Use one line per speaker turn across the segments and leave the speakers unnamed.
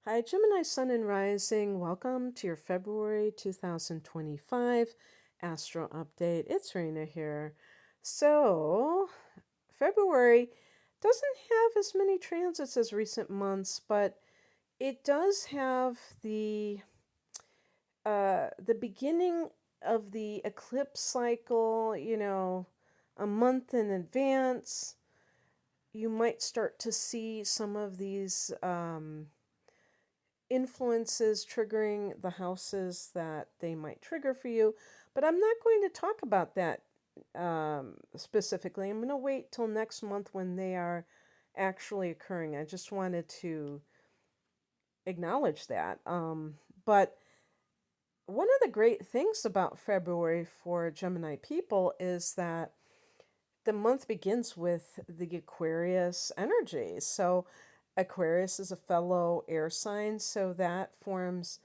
Hi, Gemini Sun and Rising. Welcome to your February 2025 Astro Update. It's Rena here. So, February doesn't have as many transits as recent months, but it does have the beginning of the eclipse cycle, a month in advance. You might start to see some of these influences triggering the houses that they might trigger for you. But I'm not going to talk about that specifically. I'm going to wait till next month when they are actually occurring. I just wanted to acknowledge that. But one of the great things about February for Gemini people is that the month begins with the Aquarius energy. So Aquarius is a fellow air sign, so that forms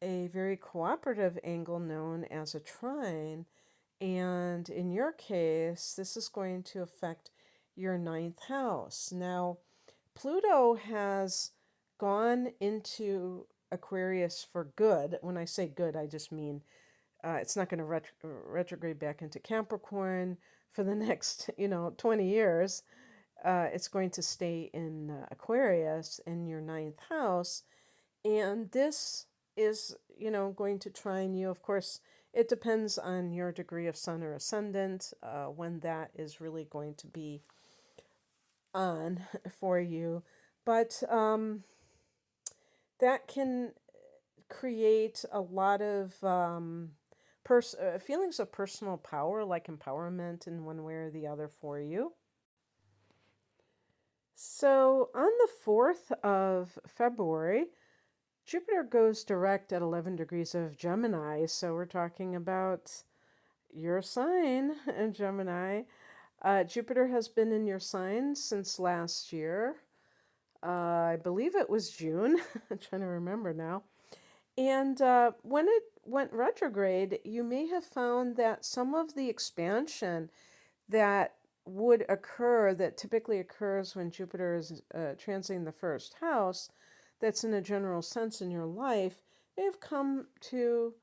a very cooperative angle known as a trine. And in your case, this is going to affect your ninth house. Now, Pluto has gone into Aquarius for good. When I say good, I just mean it's not going to retrograde back into Capricorn for the next, 20 years. It's going to stay in Aquarius in your ninth house. And this is, going to trine you. Of course, it depends on your degree of sun or ascendant when that is really going to be on for you. But that can create a lot of feelings of personal power, like empowerment in one way or the other for you. So on the 4th of February, Jupiter goes direct at 11 degrees of Gemini. So we're talking about your sign, Gemini. Jupiter has been in your sign since last year. I believe it was June. I'm trying to remember now. And when it went retrograde, you may have found that some of the expansion that would occur, that typically occurs when Jupiter is transiting the first house, that's in a general sense in your life, may have come to,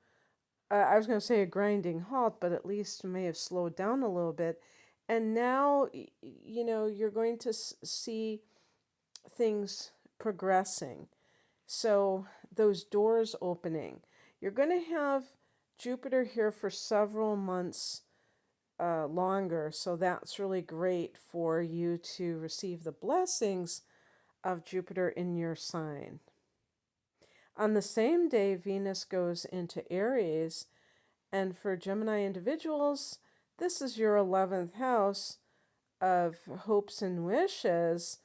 I was going to say a grinding halt, but at least may have slowed down a little bit. And now, you're going to see things progressing. So those doors opening. You're going to have Jupiter here for several months longer. So that's really great for you to receive the blessings of Jupiter in your sign. On the same day, Venus goes into Aries. And for Gemini individuals, this is your 11th house of hopes and wishes,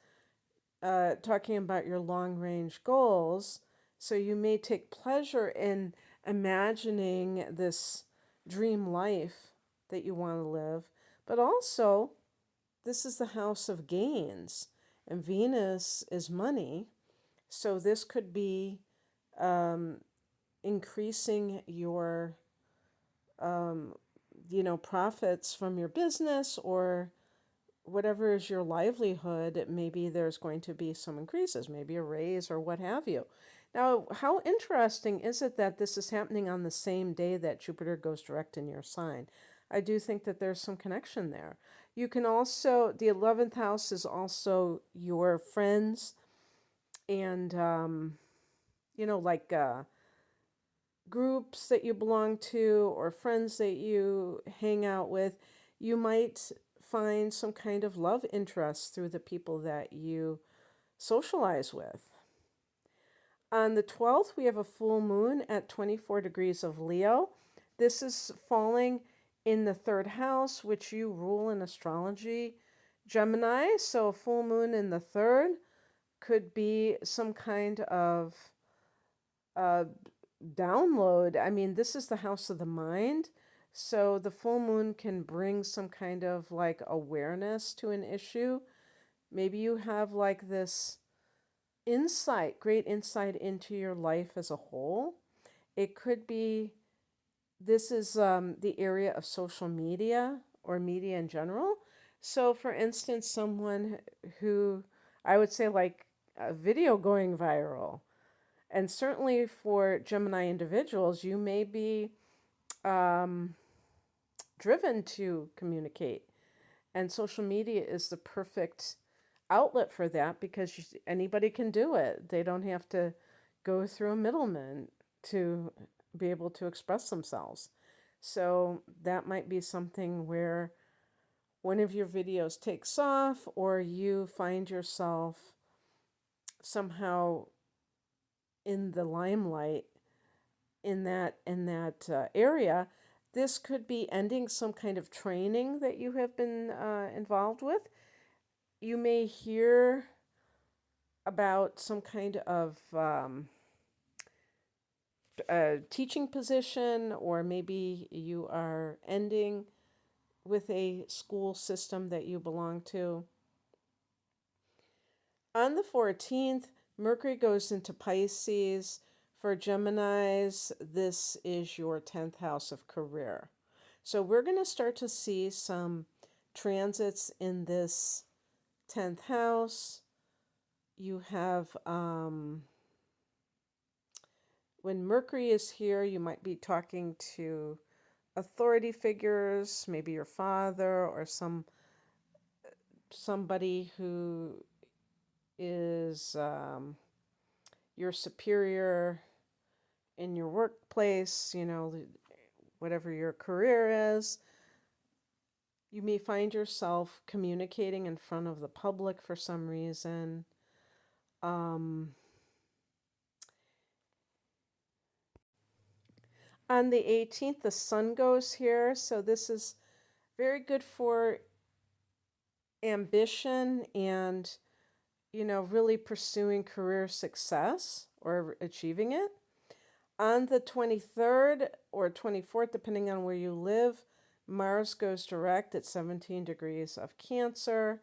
talking about your long range goals. So you may take pleasure in imagining this dream life that you want to live, but also this is the house of gains, and Venus is money. So this could be increasing your, um, profits from your business or whatever is your livelihood. Maybe there's going to be some increases, maybe a raise or what have you. Now, how interesting is it that this is happening on the same day that Jupiter goes direct in your sign? I do think that there's some connection there. You can also, the 11th house is also your friends and, like groups that you belong to or friends that you hang out with. You might find some kind of love interest through the people that you socialize with. On the 12th, we have a full moon at 24 degrees of Leo. This is falling in the third house, which you rule in astrology, Gemini. So a full moon in the third could be some kind of download. I mean, this is the house of the mind. So the full moon can bring some kind of like awareness to an issue. Maybe you have like this insight, great insight into your life as a whole. It could be, this is the area of social media or media in general. So for instance, someone who, I would say like a video going viral, And certainly for Gemini individuals, you may be um, driven to communicate. And social media is the perfect outlet for that because anybody can do it. They don't have to go through a middleman to be able to express themselves. So that might be something where one of your videos takes off or you find yourself somehow in the limelight in that area. This could be ending some kind of training that you have been involved with. You may hear about some kind of teaching position, or maybe you are ending with a school system that you belong to. On the 14th, Mercury goes into Pisces. For Geminis, this is your 10th house of career. So we're going to start to see some transits in this 10th house. You have, when Mercury is here, you might be talking to authority figures, maybe your father or somebody who is your superior in your workplace, whatever your career is. You may find yourself communicating in front of the public for some reason. On the 18th, the sun goes here, so this is very good for ambition and, really pursuing career success or achieving it. On the 23rd or 24th, depending on where you live, Mars goes direct at 17 degrees of Cancer.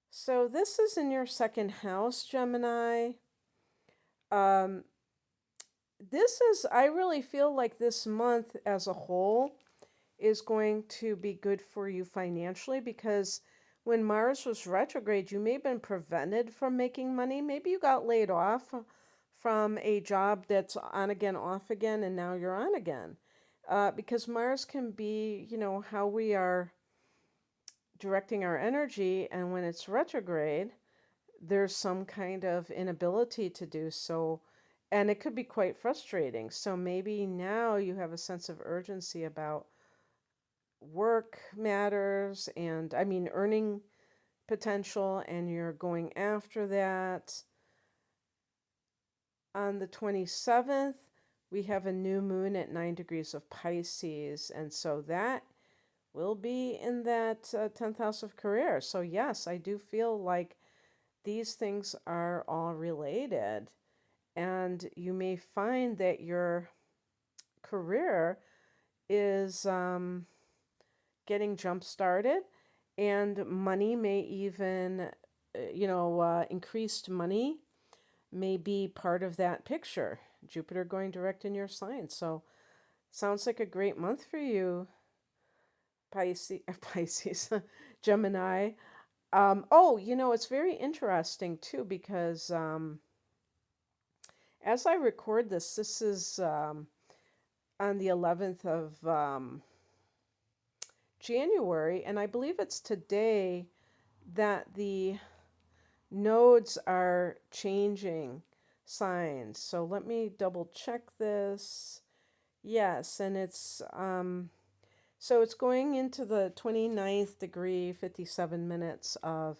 So this is in your second house, Gemini. I really feel like this month as a whole is going to be good for you financially, because when Mars was retrograde, you may have been prevented from making money. Maybe you got laid off from a job that's on again, off again, and now you're on again. Because Mars can be, how we are directing our energy, and when it's retrograde, there's some kind of inability to do so, and it could be quite frustrating. So maybe now you have a sense of urgency about work matters and, earning potential, and you're going after that. On the 27th, we have a new moon at 9 degrees of Pisces, and so that will be in that 10th house of career. So yes, I do feel like these things are all related, and you may find that your career is getting jump started, and money may even, increased money may be part of that picture. Jupiter going direct in your sign. So sounds like a great month for you, Pisces, Gemini. It's very interesting too, because as I record this, this is on the 11th of January, and I believe it's today that the nodes are changing signs. So let me double check this. Yes, and it's so it's going into the 29th degree, 57 minutes of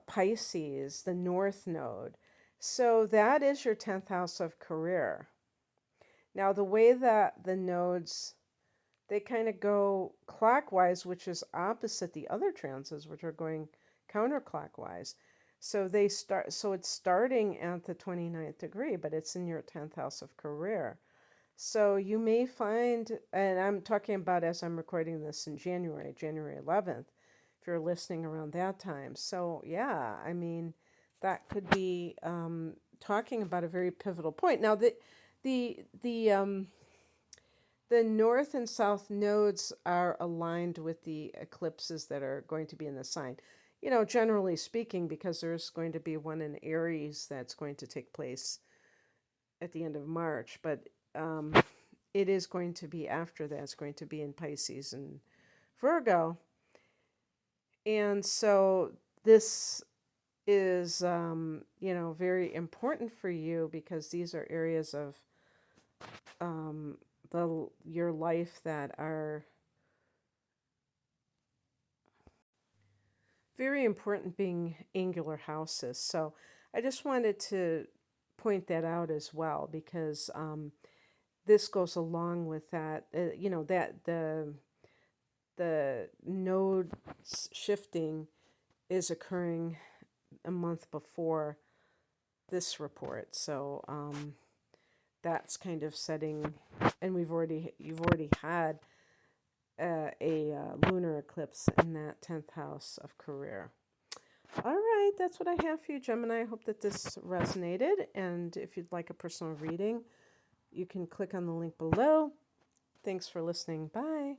Pisces, the North Node. So that is your 10th house of career. Now, the way that the nodes, they kind of go clockwise, which is opposite the other transits, which are going counterclockwise. So it's starting at the 29th degree, but it's in your 10th house of career. So you may find, and I'm talking about as I'm recording this in January 11th, if you're listening around that time. So yeah, that could be talking about a very pivotal point. Now, the north and south nodes are aligned with the eclipses that are going to be in the sign. generally speaking, because there's going to be one in Aries that's going to take place at the end of March, but um, it is going to be after that. It's going to be in Pisces and Virgo. And so this is, very important for you because these are areas of your life that are very important, being angular houses. So I just wanted to point that out as well because this goes along with that. That the node shifting is occurring a month before this report. So that's kind of setting, and you've already had a lunar eclipse in that 10th house of career. All right, that's what I have for you, Gemini. I hope that this resonated. And if you'd like a personal reading, you can click on the link below. Thanks for listening. Bye.